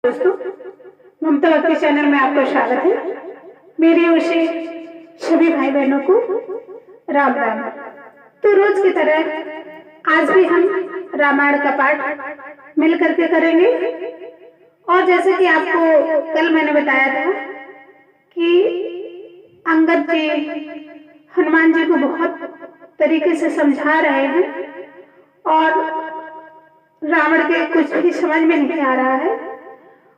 दोस्तों, ममता भक्ति चैनल में आपका स्वागत है। मेरी ओर से सभी भाई बहनों को राम राम। तो रोज की तरह आज भी हम रामायण का पाठ मिल करके करेंगे। और जैसे कि आपको कल मैंने बताया था कि अंगद जी हनुमान जी को बहुत तरीके से समझा रहे हैं और रावण के कुछ भी समझ में नहीं आ रहा है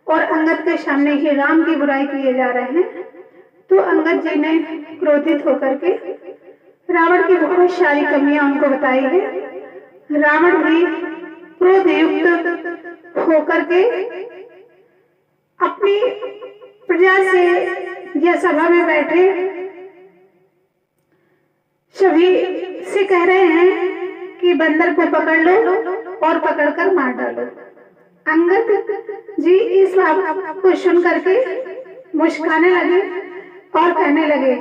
और अंगद के सामने ही राम की बुराई किए जा रहे हैं। तो अंगद जी ने क्रोधित होकर के रावण की बहुत सारी कमियां उनको बताई है। रावण भी क्रोध युक्त होकर के अपनी प्रजा से या सभा में बैठे सभी से कह रहे हैं कि बंदर को पकड़ लो और पकड़कर मार डालो। अंगद जी इस बात को सुन करके मुस्कुराने लगे और कहने लगे,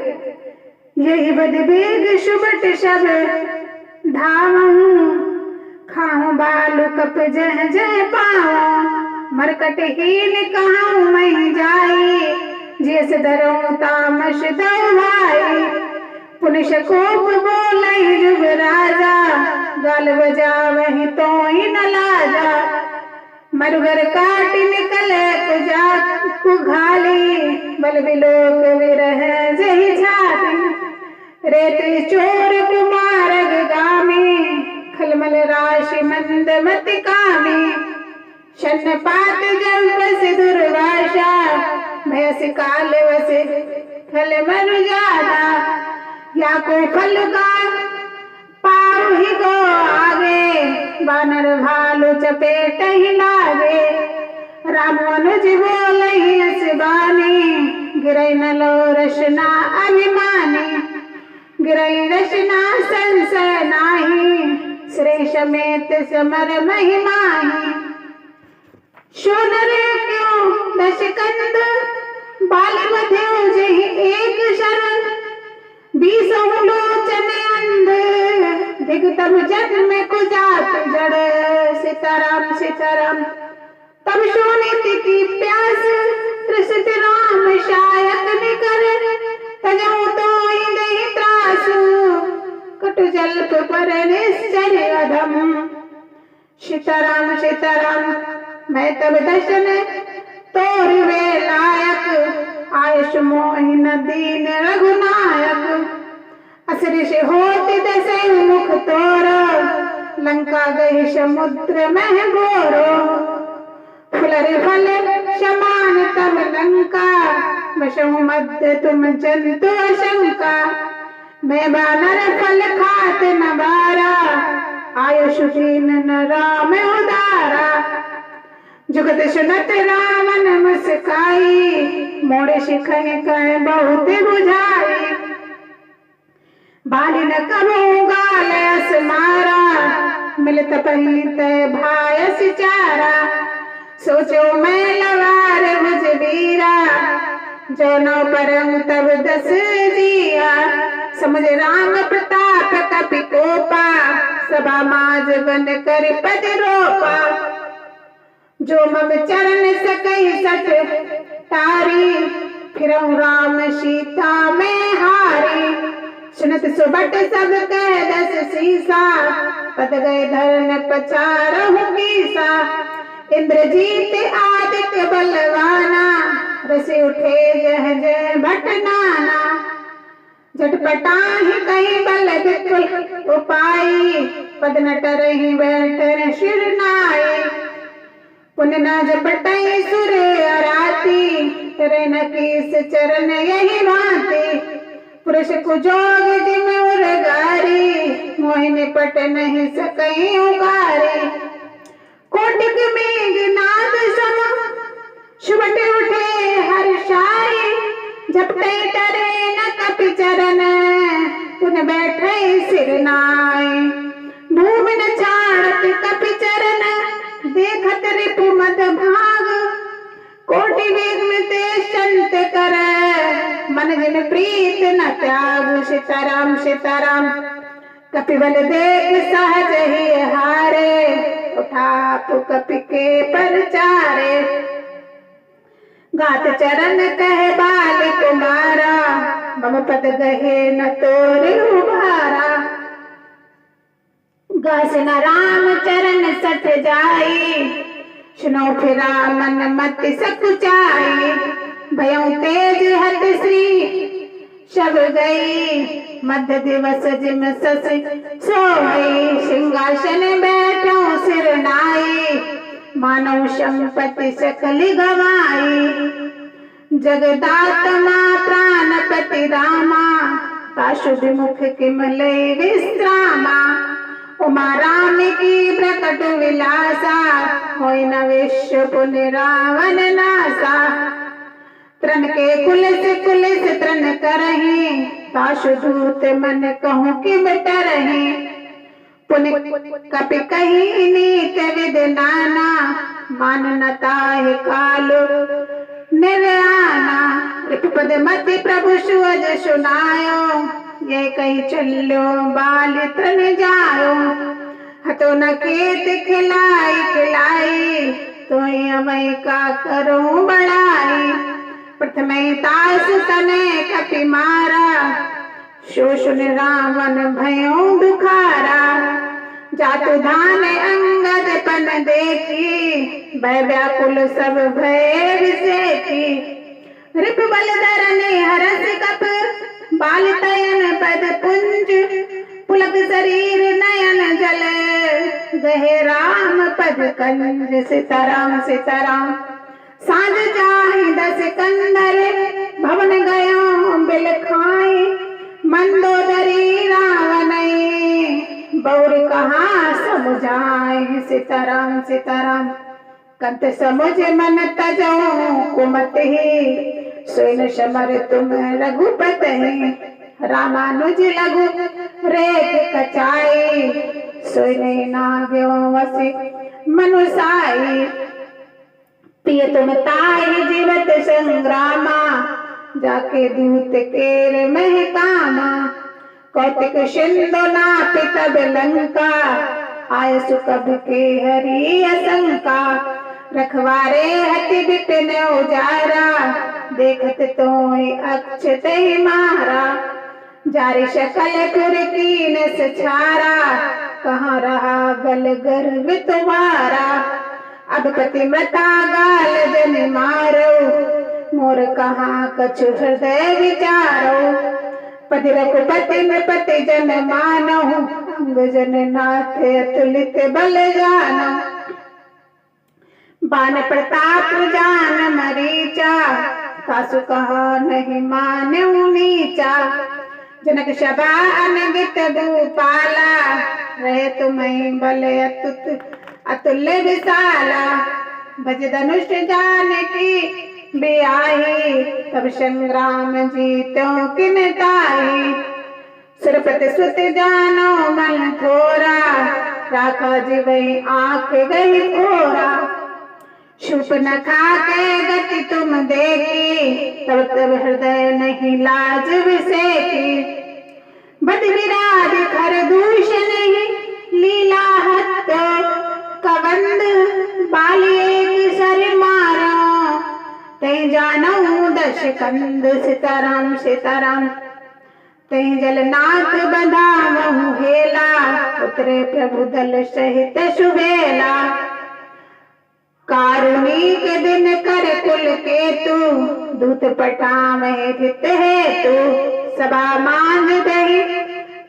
यही बद बेग सुबट सब धावूं, खाऊं बालू कप जह जह पाऊं, मरकट हीन कहां मैं जाई, जिस दरों तामस दो भाई, पुनिश कोप बोले जुग राजा, गाल बजा वही तो ही न लाजा, मरुगर काट निकले कुजा कुघाली, बल बिलोक विरह जही छाती, रेत चोर कुमारग गामी, खलमल राशि मंद मति कामी, शन पात जंप दुर्वाशा, भैंस काल वसे खल मरु जादा, या को फल का पाव ही गो आगे, बानर भालू चपेट ही लागे, राम अनुज बोलहि असबानी, गिरई न लो रसना अभिमानी, गिरई रसना संशय नाही, श्री समेत समर महिमाही, सोनर क्यों दशकंद बाल बध्यो जहि एक शरण, बीसों लोचन अंध, दिगतम जन्म को जात जड़, सीताराम सीताराम। तब सोनीति की प्यास त्रिसित राम शायक निकर, तजऊ तो ही नहीं त्रासु, कटु जल्प पर निश्चर अधम, सीताराम सीताराम। मैं तब दर्शन तोर वे लायक, आयुष मोहिन दीन रघुनायक, असुर से होती दशै मुख तोरो, लंका गई समुद्र में घोरो, फुलर फल समान तब लंका, बसहु मध्य तुम जंतु अशंका, मैं बानर फल खात न बारा, आयुष दीन न राम उदारा, जुगत सुनत रावण मुस्काई, मोड़ शिखहि कह बहुत बुझाई, बाली न कबहु गाल अस मारा, मिलत पहित भायस चारा, सोचो मैं लवार भुज वीरा, जौनो परम तब दस जिया, समझ राम प्रताप कपि कोपा, सभा माज बन कर पद रोपा, जो मम चरण सकई सठ तारी, फिरऊं राम सीता में हारी, सुनत सुबट सब कह दस सीसा, पद गए धरन पचारहु कीसा, इंद्रजीत आदित्य बलवाना, रसे उठे जह जय भट नाना, झटपटाहि कहीं बल विपुल उपाई, पद न टरहि बैठन शिर नाई, पुन न झपटहि सुर अराती, तेरे न कीस चरण यही भांति, पुरुष को जोग जिम उरगारी, मोहिनी पट नहीं सकई उगारी, कोटिक मेघ नाद सम सुबट उठे हर्षाई, झपटे टरे न कपि चरण, पुन बैठे सिर नाई, भूमि न छाड़त कपि चरण, देखत रिपु मद भाग, कोटि वेग में ते संत कर, मन जिन प्रीत न त्याग, सीताराम सीताराम। कपिबल देख सहज ही हारे, उठा कपि के परचारे, गात चरण कह बाल कुमारा, मम पद गहे न तोरे उभारा। गास न राम चरण सठ जाई, सुनो फिरा मन मत सकुचाई। भयों तेज हत श्री शब गई, मध्य दिवस जिम सस सोई। सिंहासन बैठो सिर नाई, मानव संपत्ति सकल गवाई। जगदात्मा प्राणपति रामा, ताशु विमुख किमले विश्रामा। उमा राम की प्रकट विलासा, होई न विश्व पुनि रावण नासा। तृण के कुलिस तृण करही, ताशु दूत मन कहूँ कि मिटरही। पुनि कपि कही नीत विद नाना, माननता है कालु निर्याना। रिपुपद मति प्रभु सुअज सुनायो, ये कही चलो बाल तृण जायो। हतो न केत खिलाई खिलाई, तो अवै का करूं बड़ाई। प्रथमे तासु तने कपि मारा, शोषुन रावण भयो दुखारा। जातु धान अंगद पन देखी, भय व्याकुल सब भय विसेकी। रिप बल धरने हरस कप, बाल तयन पद पुंज। पुलक शरीर नयन जल, गहे राम पद कंज। सीताराम सीताराम साँझ जाहि दस कंदर, भवन गयो बिल खाए मंदोदरी रावणई। बौर कहाँ समुझाए, सीताराम सीताराम कंत समुझ मन तजो कुमत ही। सोइन समर तुम रघुपति, रामानुज लघु रेख कचाई। सोइन नाग्यो वसी मनुसाई, पिय तुम ताई जीवत संग्रामा। जाके दूत केर महकामा, कौतिक सिंधु नापि तब लंका। आय सुकभ के हरि असंका, रखवारे हति बिपिन उजारा। देखत तोय अक्षत मारा, जारी शकल पुर कीन छारा। कहाँ रहा गल गर्व तुम्हारा, अब पतिव्रता गाल जन मारो। मोर कहाँ कछु हृदय विचारो, पति रघुपति नृपति जन मानो। अंग जन नाथ अतुलित बल जानो, बान प्रताप जान मरीचा। सासु कहा नहीं मान्यु नीचा, जनक सभा अनगित भूपाला। रहे तुम्हें बल अतुल्य विशाला, भज धनुष जान की बियाही। तब संग्राम जीतो किन ताई, सुरपति सुत जानो मन थोरा। राखा जीवई आंख गई फोरा, शूर्पणखा के गति तुम देखी। तब तब हृदय नहीं लाज विसेकी, बद विराज खर दूषण लीला हत। कबंद बाली एक सर मारो, तै जानो दश कंद। सीताराम सीताराम तै जलनाथ बंधावहु हेला। उतरे प्रभु दल सहित सुबेला, कारुणिक दिन कर कुल केतु। दूत पठावहि हित हेतु, सभा मांझ दही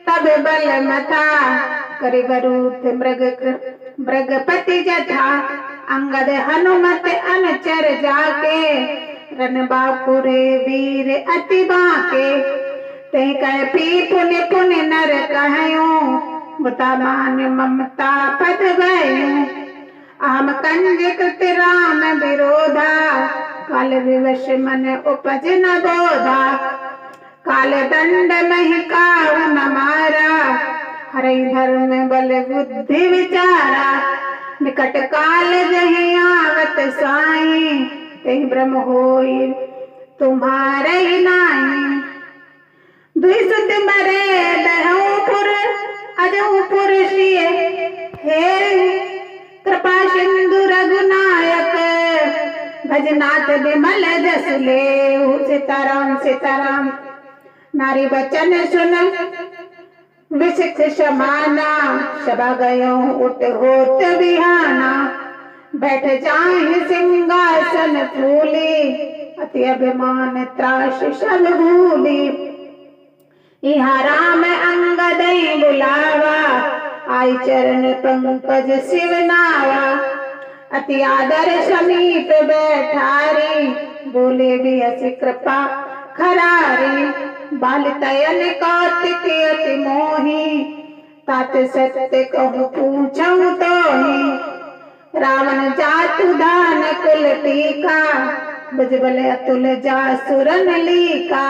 तब बल मथा। करि वरूथ मृगपति जथा, अंगद हनुमत अनचर जाके। रन बापुरे वीर अति बाके, तै कह पी पुनि पुनि नर कहयूं। मुता मान ममता पद भयूं, आम कंज कृत राम विरोधा। काल विवश मन उपज न बोधा, काल दंड महि काहू न मारा। हरई धर्म बल बुद्धि विचारा, निकट काल जहि आवत साई। तेहि ब्रह्म होई तुम्हारे नाई। दुई सुत मरे दहूपुर अजहूपुर सिए। हे कृपा सिंधु रघुनायक, भजनाथ विमल जस लेहु सीताराम सीताराम। नारी बचन सुन विशिख समाना, शबा गयो उठ होत बिहाना। बैठ जाहि सिंहासन फूली, अति अभिमान त्रास सब भूली। यहाँ राम अंगद बुलावा, आई चरण पंकज शिव नावा। अति आदर समीप बैठारी, बोले भी हसी कृपा खरारी। बाल तयन कार्तिक अति मोही, तात सत्य कहूँ पूछऊँ तोहि। रावण जातु दान कुल टीका, बुजबल अतुल जासुरन लीका।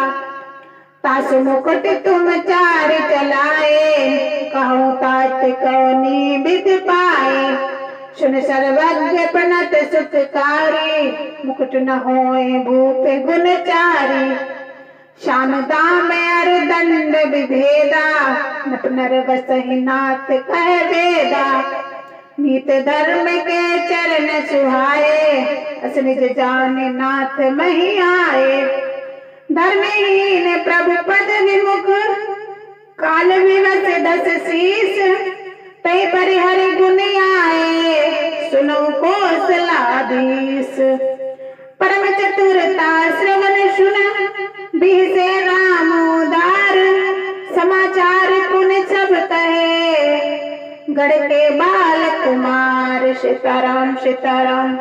तासु मुकुट तुम चार चलाए, कहूँ तात कौनी विध पाए। सुन सर्वज्ञ प्रणत सुखकारी, मुकुट न होए भूप गुणचारी। श्याम दाम अर दंड विभेदा, नट नर बसहि नाथ कह वेदा। नीत धर्म के चरण सुहाए, अस निज जाने नाथ मही आए। धर्महीन प्रभु पद विमुख, काल विवश दस शीस। तै परिहरि गुण आए, सुनो कौशलाधीश। परम चतुरता श्रवण सुन, बीसे राम उदार। समाचार पुन सब कहे, गढ़ के बाल कुमार। सीताराम सीताराम।